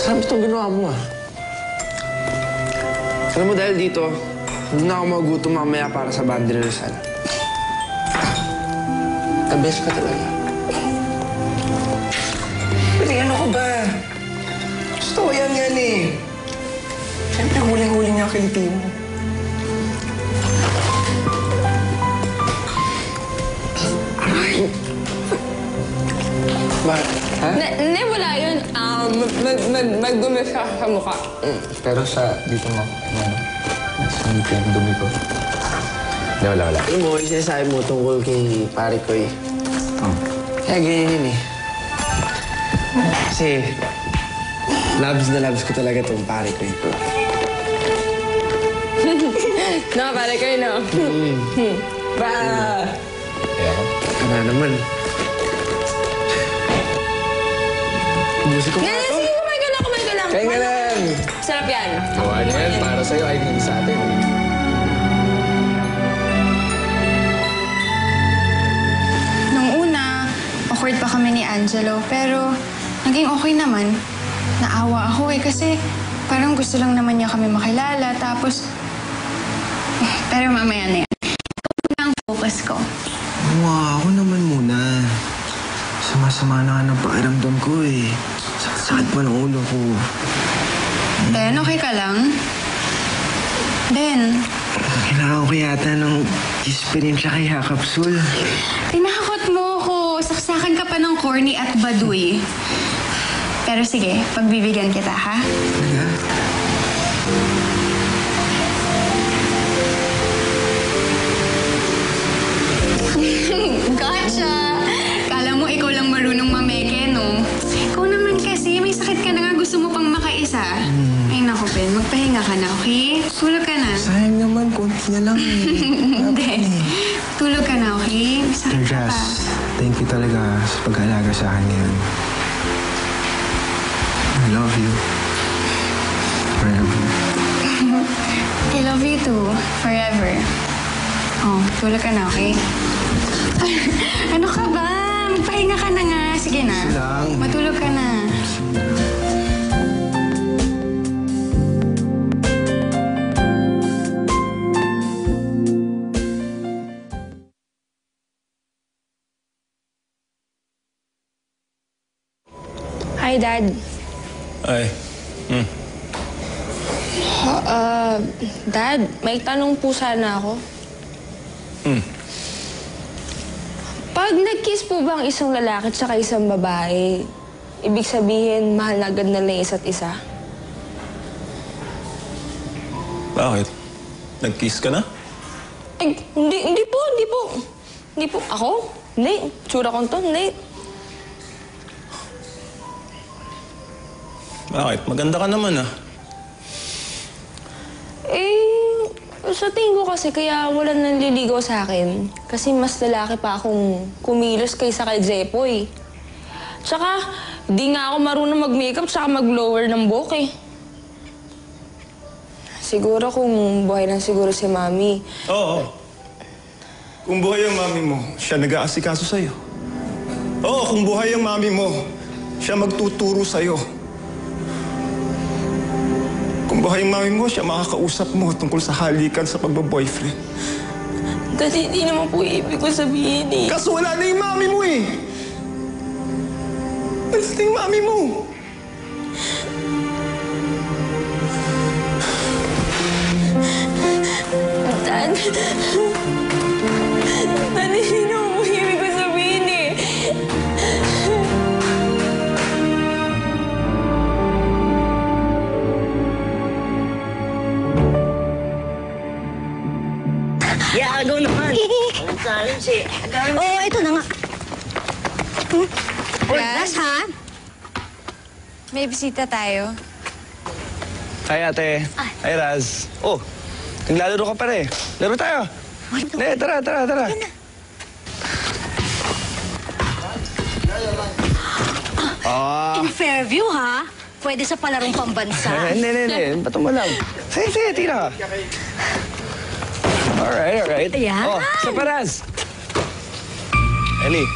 Sarap itong ginawa mo, ah. Alam mo, dahil dito, hindi na ako magutom mamaya para sa band rehearsal. The best ka talaga. Pero ano ko ba? Gusto ko yan eh. Siyempre, huling-huling niya ang kiliti mo. Aray! Bakit? Ha? Hindi, wala yun. Magdumi siya sa mukha. Pero sa dito mo, sa ngipin, dumi ko. Hindi, wala. Alam mo, sinasabi mo tungkol kay pare ko eh. Oh. Kaya ganyan yun eh. Kasi, loves na loves ko talaga itong pare ko ito. No, pare ko yun, no? Ba! Kaya ako? Ano naman? Busi ko Sige, kumain ka lang. Kaya nga lang! Sarap yan. Gawa niya yan para sa'yo, ay hindi sa atin. Nung una, awkward pa kami ni Angelo, pero naging okay naman. Naawa ako kasi parang gusto lang naman niya kami makilala, tapos... Pero mamaya na yan. Ikaw na ang focus ko. Wow, ako naman muna. Sama-sama na ng pakiramdam ko eh. Sakit pa ng ulo ko. Ben, okay ka lang? Ben, Kailangan ko yata ng experience kay Hakapsul. tinakot mo ko. Saksakan ka pa ng corny at baduy. Pero sige, pagbibigyan kita, ha? Talaga? Gotcha! Kala mo ikaw lang marunong mameke, no? Ikaw naman kasi, may sakit ka na nga, gusto mo pang makaisa. Ay naku, Ben, magpahinga ka na, okay? Tulog ka na. Sayang naman, konti na lang eh. Hindi. Tulog ka na, okay? May sakit ka pa. Thank you talaga sa pag-aalaga sa akin ngayon. I love you. Forever. I love you too. Forever. Oh, tulog ka na, okay? Ano ka ba? Magpahinga ka na nga. Sige na. Sige lang. Matulog ka na. Hi, Dad. Ay. Dad, may tanong po sana ako. Pag nag-kiss po ba ang isang lalaki at saka isang babae, ibig sabihin, mahal na agad nila yung isa't isa? Bakit? Nag-kiss ka na? Ay, hindi po. Hindi po. Ako? Hindi. Tsura ko to, hindi. Bakit? Maganda ka naman ah. Sa tingin ko kasi kaya walang nanliligaw sa akin. Kasi mas lalaki pa akong kumilos kaysa kay Jepoy. Tsaka, di nga ako marunong mag-makeup tsaka mag-blower ng buhok eh. Siguro kung buhay lang siguro si Mami. Oo. Kung buhay ang mami mo, siya nag-aasikaso sa'yo. Oo, kung buhay ang mami mo, siya magtuturo sa'yo. Kung buhay ang mami mo, siya makakausap mo tungkol sa halikan sa pagbaboyfriend. Dati di naman po ibig ko sabihin eh. Kaso wala na yung mami mo eh! Alas na yung mami mo! Dad, hindi naman po ibig ko sabihin eh. Yeah, agaw naman. Ang challenge eh. Oo, ito na nga. Raz, ha? May bisita tayo. Hi, ate. Hi, Raz. Oh, naglalaro ka pa rin. Laro tayo. Ne, tara. In Fairview, ha? Pwede sa palarong pambansa. Hindi. Bato mo lang. Sige, tira. Alright. Ayan. Oh, sa Paraz. Ellie.